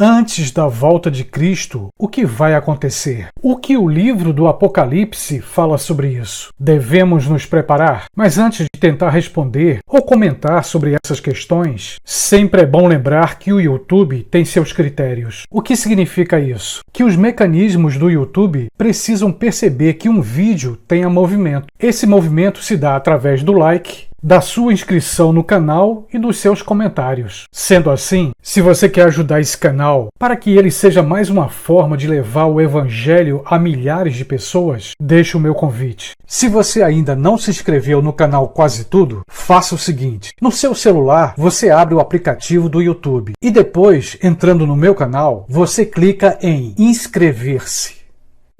Antes da volta de Cristo, o que vai acontecer? O que o livro do Apocalipse fala sobre isso? Devemos nos preparar? Mas antes de tentar responder ou comentar sobre essas questões, sempre é bom lembrar que o YouTube tem seus critérios. O que significa isso? Que os mecanismos do YouTube precisam perceber que um vídeo tenha movimento. Esse movimento se dá através do like, da sua inscrição no canal e dos seus comentários. Sendo assim, se você quer ajudar esse canal para que ele seja mais uma forma de levar o Evangelho a milhares de pessoas, deixe o meu convite. Se você ainda não se inscreveu no canal Quase Tudo, faça o seguinte: no seu celular você abre o aplicativo do YouTube e depois, entrando no meu canal, você clica em inscrever-se.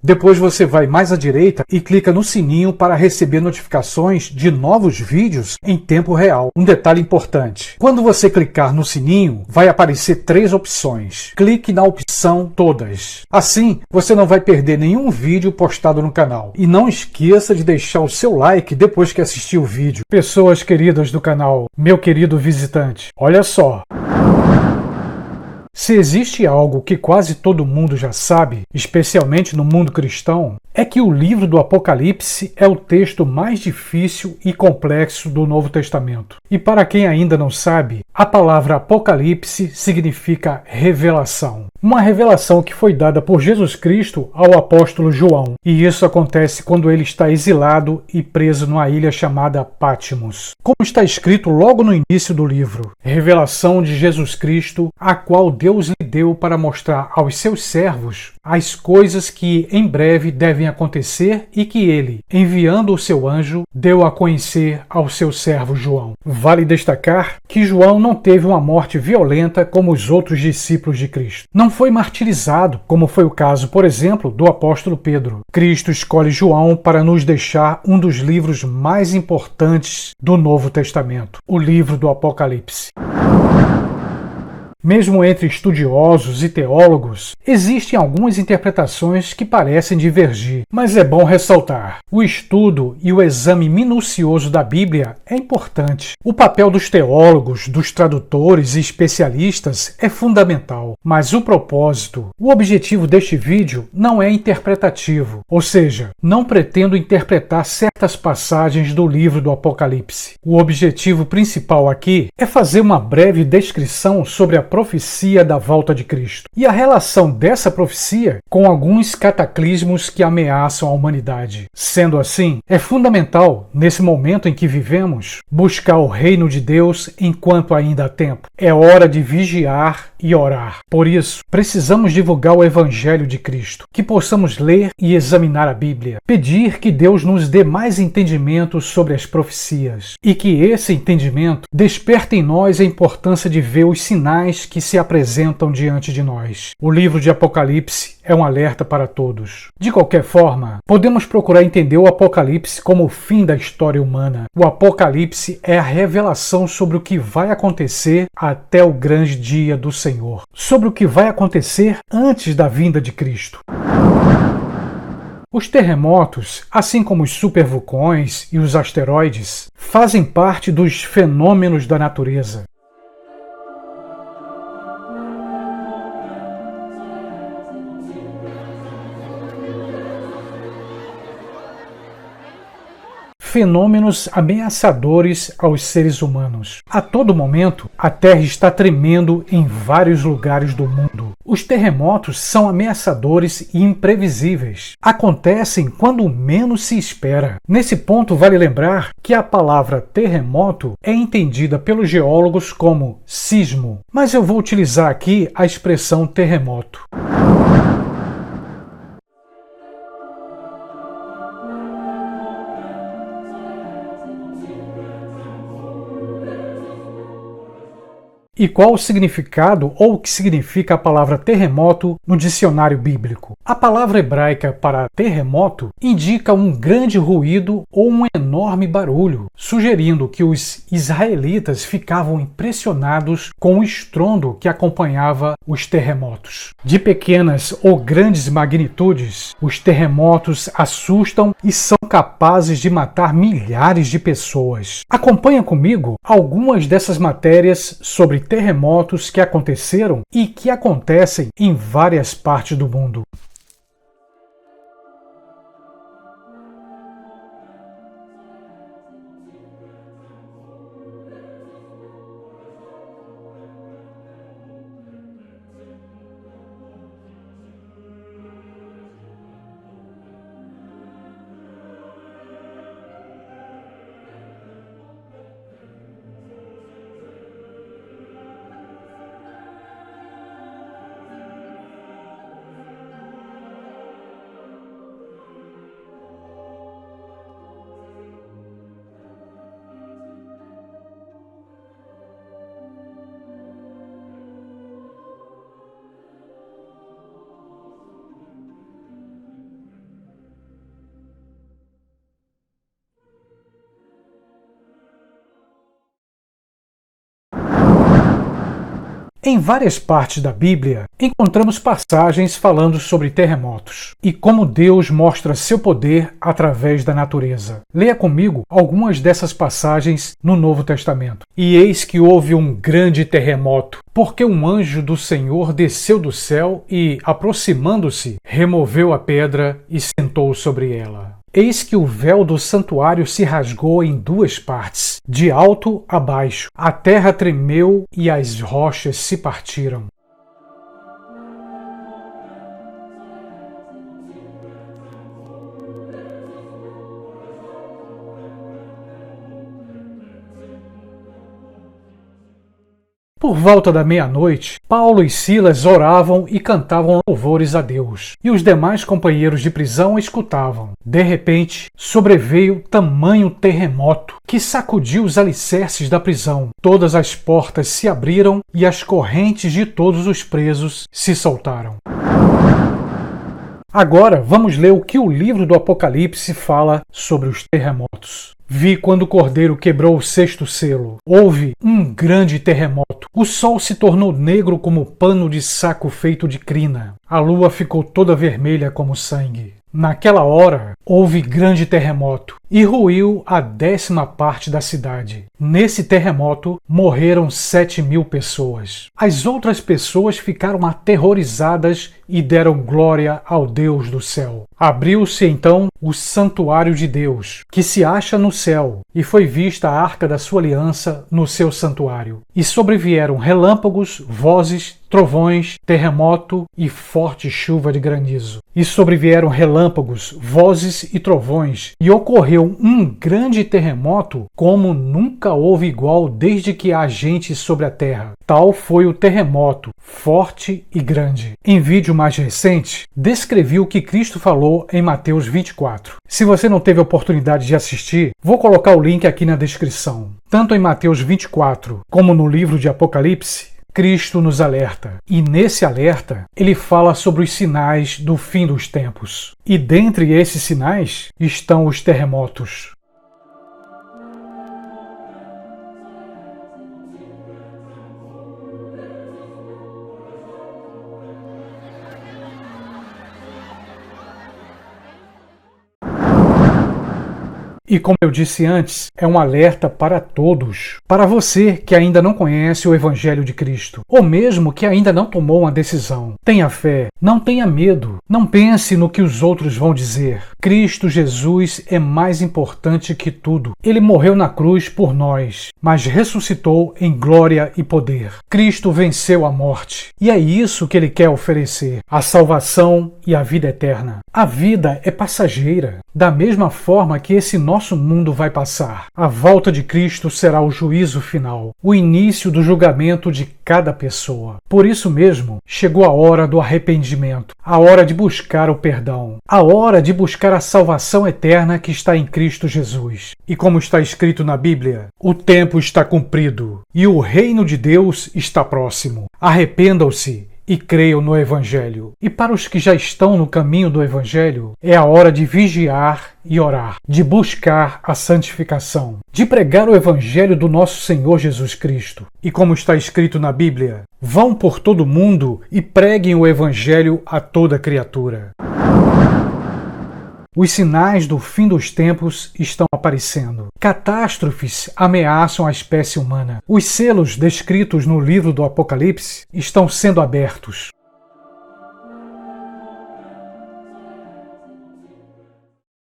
Depois você vai mais à direita e clica no sininho para receber notificações de novos vídeos em tempo real. Um detalhe importante: quando você clicar no sininho, vai aparecer 3 opções. Clique na opção Todas. Assim, você não vai perder nenhum vídeo postado no canal. E não esqueça de deixar o seu like depois que assistir o vídeo. Pessoas queridas do canal, meu querido visitante, olha só. Se existe algo que quase todo mundo já sabe, especialmente no mundo cristão, é que o livro do Apocalipse é o texto mais difícil e complexo do Novo Testamento. E para quem ainda não sabe, a palavra Apocalipse significa revelação. Uma revelação que foi dada por Jesus Cristo ao apóstolo João. E isso acontece quando ele está exilado e preso numa ilha chamada Patmos. Como está escrito logo no início do livro, revelação de Jesus Cristo, a qual Deus lhe deu para mostrar aos seus servos as coisas que em breve devem acontecer e que ele, enviando o seu anjo, deu a conhecer ao seu servo João. Vale destacar que João não teve uma morte violenta como os outros discípulos de Cristo. Não foi martirizado, como foi o caso, por exemplo, do apóstolo Pedro. Cristo escolhe João para nos deixar um dos livros mais importantes do Novo Testamento, o livro do Apocalipse. Mesmo entre estudiosos e teólogos, existem algumas interpretações que parecem divergir, mas é bom ressaltar: o estudo e o exame minucioso da Bíblia é importante. O papel dos teólogos, dos tradutores e especialistas é fundamental, mas o propósito, o objetivo deste vídeo não é interpretativo, ou seja, não pretendo interpretar certas passagens do livro do Apocalipse. O objetivo principal aqui é fazer uma breve descrição sobre a profecia da volta de Cristo e a relação dessa profecia com alguns cataclismos que ameaçam a humanidade. Sendo assim, é fundamental, nesse momento em que vivemos, buscar o reino de Deus enquanto ainda há tempo. É hora de vigiar e orar. Por isso, precisamos divulgar o Evangelho de Cristo, que possamos ler e examinar a Bíblia, pedir que Deus nos dê mais entendimento sobre as profecias e que esse entendimento desperte em nós a importância de ver os sinais que se apresentam diante de nós. O livro de Apocalipse é um alerta para todos. De qualquer forma, podemos procurar entender o Apocalipse como o fim da história humana. O Apocalipse é a revelação sobre o que vai acontecer até o grande dia do Senhor, sobre o que vai acontecer antes da vinda de Cristo. Os terremotos, assim como os supervulcões e os asteroides, fazem parte dos fenômenos da natureza. Fenômenos ameaçadores aos seres humanos. A todo momento, a Terra está tremendo em vários lugares do mundo. Os terremotos são ameaçadores e imprevisíveis. Acontecem quando menos se espera. Nesse ponto, vale lembrar que a palavra terremoto é entendida pelos geólogos como sismo, mas eu vou utilizar aqui a expressão terremoto. E qual o significado ou o que significa a palavra terremoto no dicionário bíblico? A palavra hebraica para terremoto indica um grande ruído ou um enorme barulho, sugerindo que os israelitas ficavam impressionados com o estrondo que acompanhava os terremotos. De pequenas ou grandes magnitudes, os terremotos assustam e são capazes de matar milhares de pessoas. Acompanha comigo algumas dessas matérias sobre terremotos que aconteceram e que acontecem em várias partes do mundo. Em várias partes da Bíblia, encontramos passagens falando sobre terremotos e como Deus mostra seu poder através da natureza. Leia comigo algumas dessas passagens no Novo Testamento. E eis que houve um grande terremoto, porque um anjo do Senhor desceu do céu e, aproximando-se, removeu a pedra e sentou sobre ela. Eis que o véu do santuário se rasgou em duas partes, de alto a baixo. A terra tremeu e as rochas se partiram. Por volta da meia-noite, Paulo e Silas oravam e cantavam louvores a Deus, e os demais companheiros de prisão escutavam. De repente, sobreveio tamanho terremoto que sacudiu os alicerces da prisão. Todas as portas se abriram e as correntes de todos os presos se soltaram. Agora vamos ler o que o livro do Apocalipse fala sobre os terremotos. Vi quando o Cordeiro quebrou o sexto selo. Houve um grande terremoto. O sol se tornou negro como pano de saco feito de crina. A lua ficou toda vermelha como sangue. Naquela hora, houve grande terremoto e ruiu a 10ª parte da cidade. Nesse terremoto, morreram 7.000 pessoas. As outras pessoas ficaram aterrorizadas e deram glória ao Deus do céu. Abriu-se então o santuário de Deus, que se acha no céu, e foi vista a arca da sua aliança no seu santuário. E sobrevieram relâmpagos, vozes, trovões, terremoto e forte chuva de granizo. E sobrevieram relâmpagos, vozes e trovões, e ocorreu um grande terremoto como nunca houve igual desde que há gente sobre a terra. Tal foi o terremoto, forte e grande. Em vídeo mais recente, descrevi o que Cristo falou em Mateus 24. Se você não teve a oportunidade de assistir, vou colocar o link aqui na descrição. Tanto em Mateus 24 como no livro de Apocalipse, Cristo nos alerta, e nesse alerta ele fala sobre os sinais do fim dos tempos. E dentre esses sinais estão os terremotos. E como eu disse antes, é um alerta para todos. Para você que ainda não conhece o Evangelho de Cristo, ou mesmo que ainda não tomou uma decisão. Tenha fé, não tenha medo, não pense no que os outros vão dizer. Cristo Jesus é mais importante que tudo. Ele morreu na cruz por nós, mas ressuscitou em glória e poder. Cristo venceu a morte, e é isso que ele quer oferecer, a salvação e a vida eterna. A vida é passageira, da mesma forma que esse nosso mundo vai passar. A volta de Cristo será o juízo final, o início do julgamento de cada pessoa. Por isso mesmo, chegou a hora do arrependimento, a hora de buscar o perdão, a hora de buscar a salvação eterna que está em Cristo Jesus. E como está escrito na Bíblia, o tempo está cumprido e o reino de Deus está próximo. Arrependam-se e creiam no Evangelho. E para os que já estão no caminho do Evangelho, é a hora de vigiar e orar, de buscar a santificação, de pregar o Evangelho do nosso Senhor Jesus Cristo. E como está escrito na Bíblia, vão por todo o mundo e preguem o Evangelho a toda criatura. Os sinais do fim dos tempos estão aparecendo. Catástrofes ameaçam a espécie humana. Os selos descritos no livro do Apocalipse estão sendo abertos.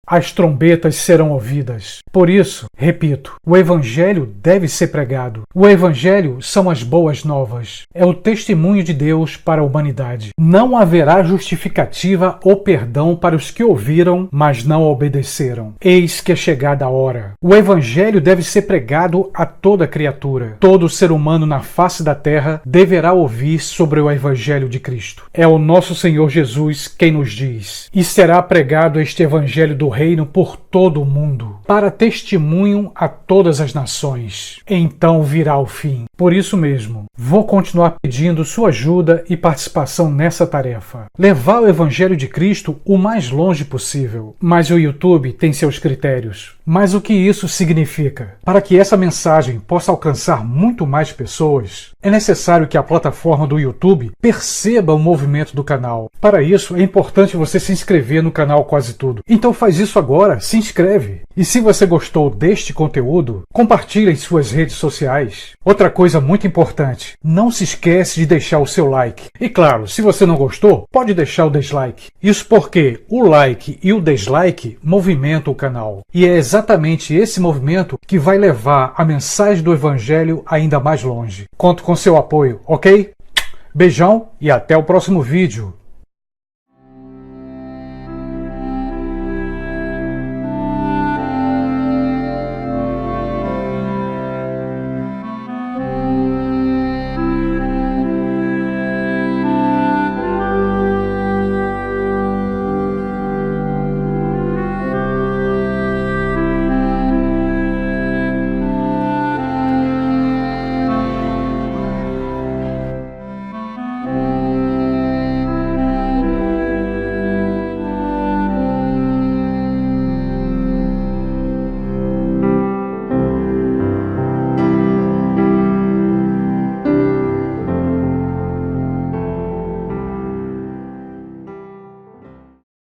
As trombetas serão ouvidas. Por isso, repito, o Evangelho deve ser pregado. O Evangelho são as boas novas. É o testemunho de Deus para a humanidade. Não haverá justificativa ou perdão para os que ouviram, mas não obedeceram. Eis que é chegada a hora. O Evangelho deve ser pregado a toda criatura. Todo ser humano na face da terra deverá ouvir sobre o Evangelho de Cristo. É o nosso Senhor Jesus quem nos diz: e será pregado este Evangelho do Reino por todo o mundo, para testemunho a todas as nações. Então virá o fim. Por isso mesmo, vou continuar pedindo sua ajuda e participação nessa tarefa. Levar o Evangelho de Cristo o mais longe possível. Mas o YouTube tem seus critérios. Mas o que isso significa? Para que essa mensagem possa alcançar muito mais pessoas, é necessário que a plataforma do YouTube perceba o movimento do canal. Para isso, é importante você se inscrever no canal Quase Tudo. Então faz isso agora, se inscreve. E se você gostou deste conteúdo, compartilhe em suas redes sociais. Outra coisa muito importante, não se esquece de deixar o seu like. E claro, se você não gostou, pode deixar o dislike. Isso porque o like e o dislike movimentam o canal. E é exatamente esse movimento que vai levar a mensagem do Evangelho ainda mais longe. Conto com seu apoio, ok? Beijão e até o próximo vídeo.